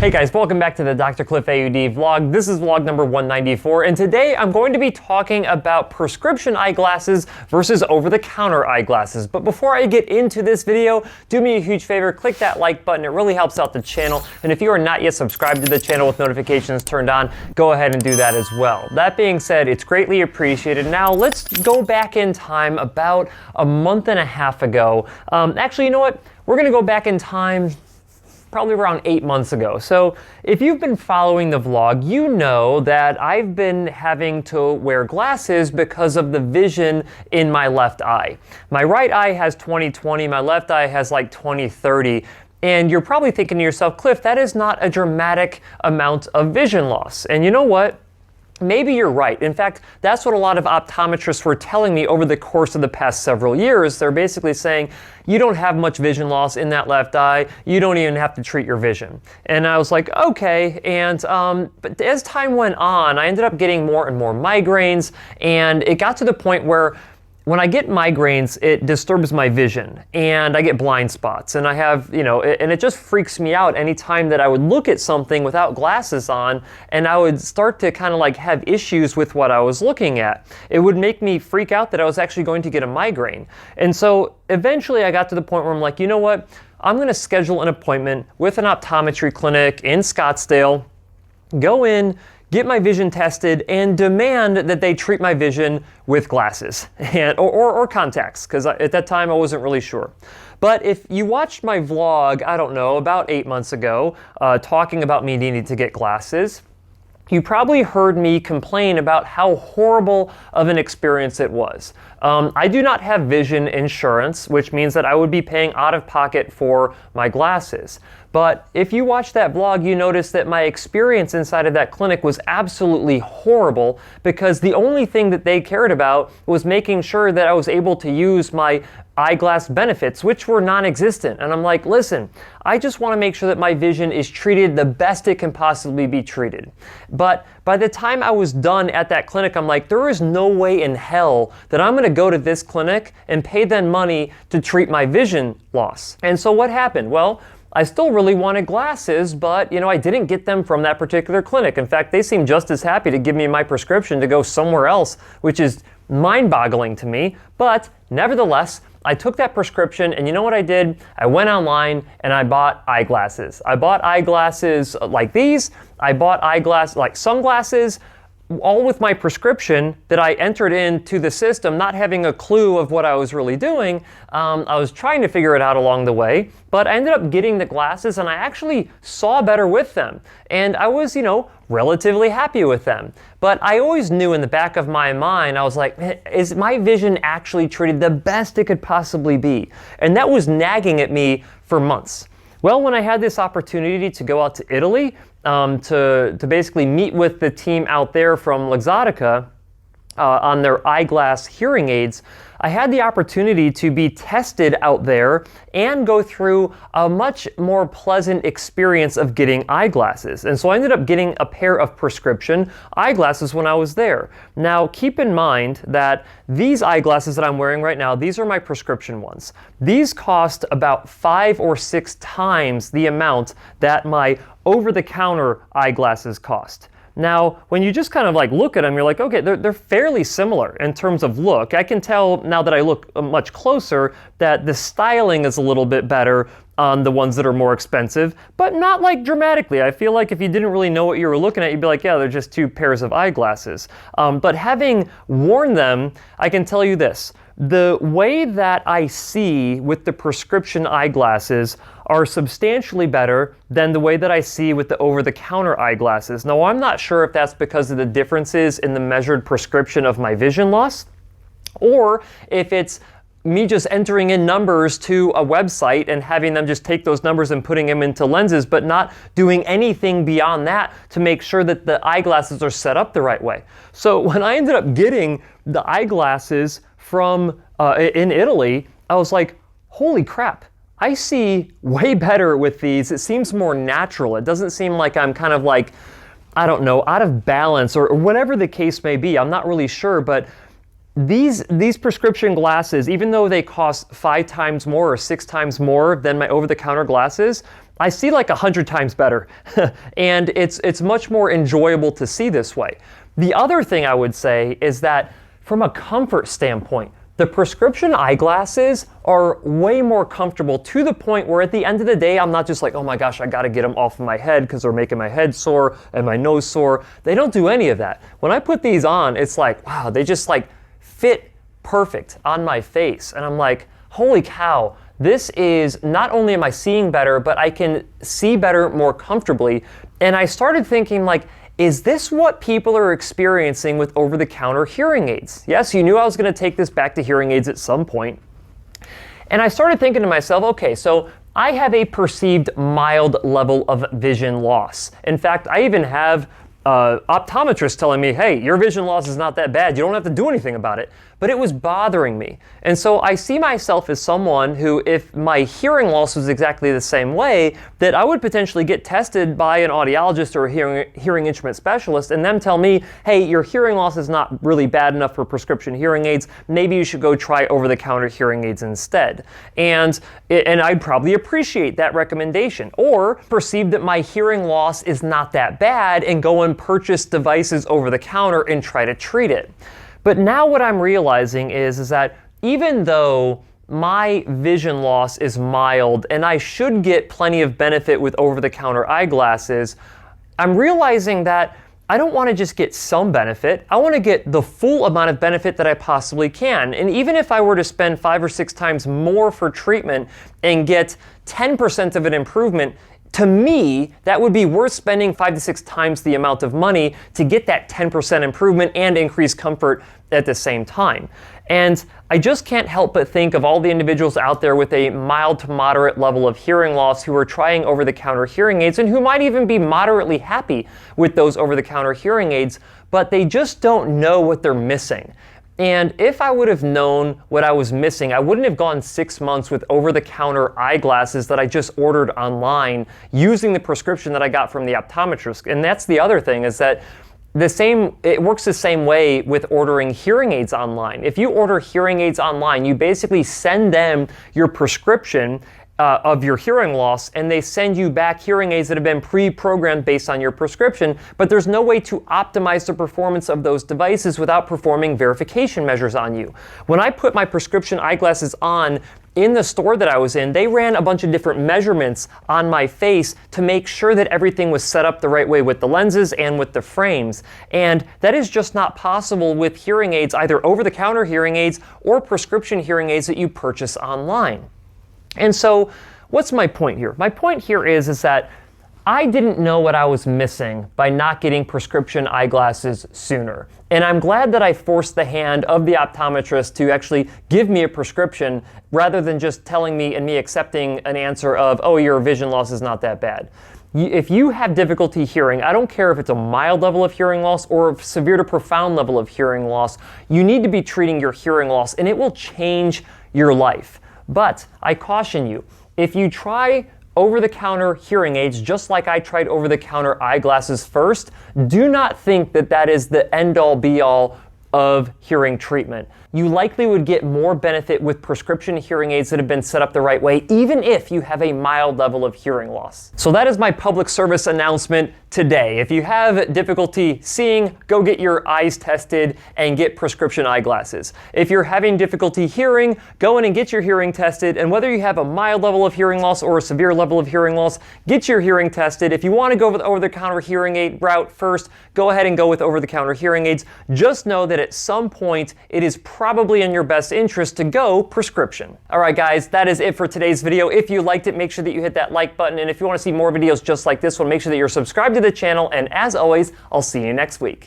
Hey guys, welcome back to the Dr. Cliff AUD vlog. This is vlog number 194, and today I'm going to be talking about prescription eyeglasses versus over-the-counter eyeglasses. But before I get into this video, do me a huge favor, click that like button. It really helps out the channel. And if you are not yet subscribed to the channel with notifications turned on, go ahead and do that as well. That being said, it's greatly appreciated. Now let's go back in time about a month and a half ago. Actually, you know what? We're gonna go back in time probably around 8 months ago. So if you've been following the vlog, you know that I've been having to wear glasses because of the vision in my left eye. My right eye has 20/20, my left eye has like 20/30. And you're probably thinking to yourself, Cliff, that is not a dramatic amount of vision loss. And you know what? Maybe you're right. In fact, that's what a lot of optometrists were telling me over the course of the past several years. They're basically saying, you don't have much vision loss in that left eye. You don't even have to treat your vision. And I was like, okay. And but as time went on, I ended up getting more and more migraines. And it got to the point where when I get migraines, it disturbs my vision and I get blind spots, and I have, and it just freaks me out anytime that I would look at something without glasses on, and I would start to kind of like have issues with what I was looking at. It would make me freak out that I was actually going to get a migraine. And so eventually I got to the point where I'm like, you know what? I'm going to schedule an appointment with an optometry clinic in Scottsdale, go in, get my vision tested, and demand that they treat my vision with glasses or contacts, because at that time I wasn't really sure. But if you watched my vlog, I don't know, about 8 months ago, talking about me needing to get glasses, you probably heard me complain about how horrible of an experience it was. I do not have vision insurance, which means that I would be paying out of pocket for my glasses. But if you watch that vlog, you notice that my experience inside of that clinic was absolutely horrible, because the only thing that they cared about was making sure that I was able to use my eyeglass benefits, which were non-existent. And I'm like, listen, I just want to make sure that my vision is treated the best it can possibly be treated. But by the time I was done at that clinic, I'm like, there is no way in hell that I'm going to go to this clinic and pay them money to treat my vision loss. And so what happened? Well, I still really wanted glasses, but I didn't get them from that particular clinic. In fact, they seemed just as happy to give me my prescription to go somewhere else, which is mind-boggling to me. But nevertheless, I took that prescription, and you know what I did? I went online and I bought eyeglasses. I bought eyeglasses like these. I bought eyeglasses like sunglasses, all with my prescription that I entered into the system, not having a clue of what I was really doing. I was trying to figure it out along the way, but I ended up getting the glasses, and I actually saw better with them. And I was, relatively happy with them. But I always knew in the back of my mind, I was like, is my vision actually treated the best it could possibly be? And that was nagging at me for months. Well, when I had this opportunity to go out to Italy, to basically meet with the team out there from Luxottica on their eyeglass hearing aids, I had the opportunity to be tested out there and go through a much more pleasant experience of getting eyeglasses. And so I ended up getting a pair of prescription eyeglasses when I was there. Now, keep in mind that these eyeglasses that I'm wearing right now, these are my prescription ones. These cost about 5 or 6 times the amount that my over-the-counter eyeglasses cost. Now, when you just kind of like look at them, you're like, okay, they're fairly similar in terms of look. I can tell now that I look much closer that the styling is a little bit better on the ones that are more expensive, but not like dramatically. I feel like if you didn't really know what you were looking at, you'd be like, yeah, they're just 2 pairs of eyeglasses. But having worn them, I can tell you this. The way that I see with the prescription eyeglasses are substantially better than the way that I see with the over-the-counter eyeglasses. Now, I'm not sure if that's because of the differences in the measured prescription of my vision loss, or if it's me just entering in numbers to a website and having them just take those numbers and putting them into lenses, but not doing anything beyond that to make sure that the eyeglasses are set up the right way. So when I ended up getting the eyeglasses from in Italy, I was like, holy crap, I see way better with these. It seems more natural. It doesn't seem like I'm kind of like, I don't know, out of balance or whatever the case may be. I'm not really sure, but These prescription glasses, even though they cost 5 times more or 6 times more than my over-the-counter glasses, I see like 100 times better. And it's much more enjoyable to see this way. The other thing I would say is that from a comfort standpoint, the prescription eyeglasses are way more comfortable, to the point where at the end of the day, I'm not just like, oh my gosh, I gotta get them off of my head because they're making my head sore and my nose sore. They don't do any of that. When I put these on, it's like, wow, they just like fit perfect on my face. And I'm like, holy cow, this is, not only am I seeing better, but I can see better more comfortably. And I started thinking, like, is this what people are experiencing with over-the-counter hearing aids? Yes, you knew I was going to take this back to hearing aids at some point. And I started thinking to myself, okay, so I have a perceived mild level of vision loss. In fact, I even have optometrists telling me, hey, your vision loss is not that bad. You don't have to do anything about it. But it was bothering me. And so I see myself as someone who, if my hearing loss was exactly the same way, that I would potentially get tested by an audiologist or a hearing instrument specialist and them tell me, hey, your hearing loss is not really bad enough for prescription hearing aids. Maybe you should go try over-the-counter hearing aids instead. And I'd probably appreciate that recommendation, or perceive that my hearing loss is not that bad and go and purchase devices over the counter and try to treat it. But now what I'm realizing is that even though my vision loss is mild and I should get plenty of benefit with over-the-counter eyeglasses, I'm realizing that I don't want to just get some benefit. I want to get the full amount of benefit that I possibly can. And even if I were to spend 5 or 6 times more for treatment and get 10% of an improvement, to me, that would be worth spending 5 to 6 times the amount of money to get that 10% improvement and increase comfort at the same time. And I just can't help but think of all the individuals out there with a mild to moderate level of hearing loss who are trying over-the-counter hearing aids and who might even be moderately happy with those over-the-counter hearing aids, but they just don't know what they're missing. And if I would have known what I was missing, I wouldn't have gone 6 months with over-the-counter eyeglasses that I just ordered online using the prescription that I got from the optometrist. And that's the other thing, is that it works the same way with ordering hearing aids online. If you order hearing aids online, you basically send them your prescription of your hearing loss, and they send you back hearing aids that have been pre-programmed based on your prescription, but there's no way to optimize the performance of those devices without performing verification measures on you. When I put my prescription eyeglasses on in the store that I was in, they ran a bunch of different measurements on my face to make sure that everything was set up the right way with the lenses and with the frames. And that is just not possible with hearing aids, either over-the-counter hearing aids or prescription hearing aids that you purchase online. And so what's my point here? My point here is that I didn't know what I was missing by not getting prescription eyeglasses sooner. And I'm glad that I forced the hand of the optometrist to actually give me a prescription rather than just telling me and me accepting an answer of, oh, your vision loss is not that bad. If you have difficulty hearing, I don't care if it's a mild level of hearing loss or a severe to profound level of hearing loss, you need to be treating your hearing loss, and it will change your life. But I caution you, if you try over-the-counter hearing aids just like I tried over-the-counter eyeglasses first, do not think that that is the end-all be-all of hearing treatment. You likely would get more benefit with prescription hearing aids that have been set up the right way, even if you have a mild level of hearing loss. So that is my public service announcement today. If you have difficulty seeing, go get your eyes tested and get prescription eyeglasses. If you're having difficulty hearing, go in and get your hearing tested. And whether you have a mild level of hearing loss or a severe level of hearing loss, get your hearing tested. If you want to go with over-the-counter hearing aid route first, go ahead and go with over-the-counter hearing aids. Just know that at some point, it is probably in your best interest to go prescription. All right, guys, that is it for today's video. If you liked it, make sure that you hit that like button. And if you want to see more videos just like this one, make sure that you're subscribed to the channel. And as always, I'll see you next week.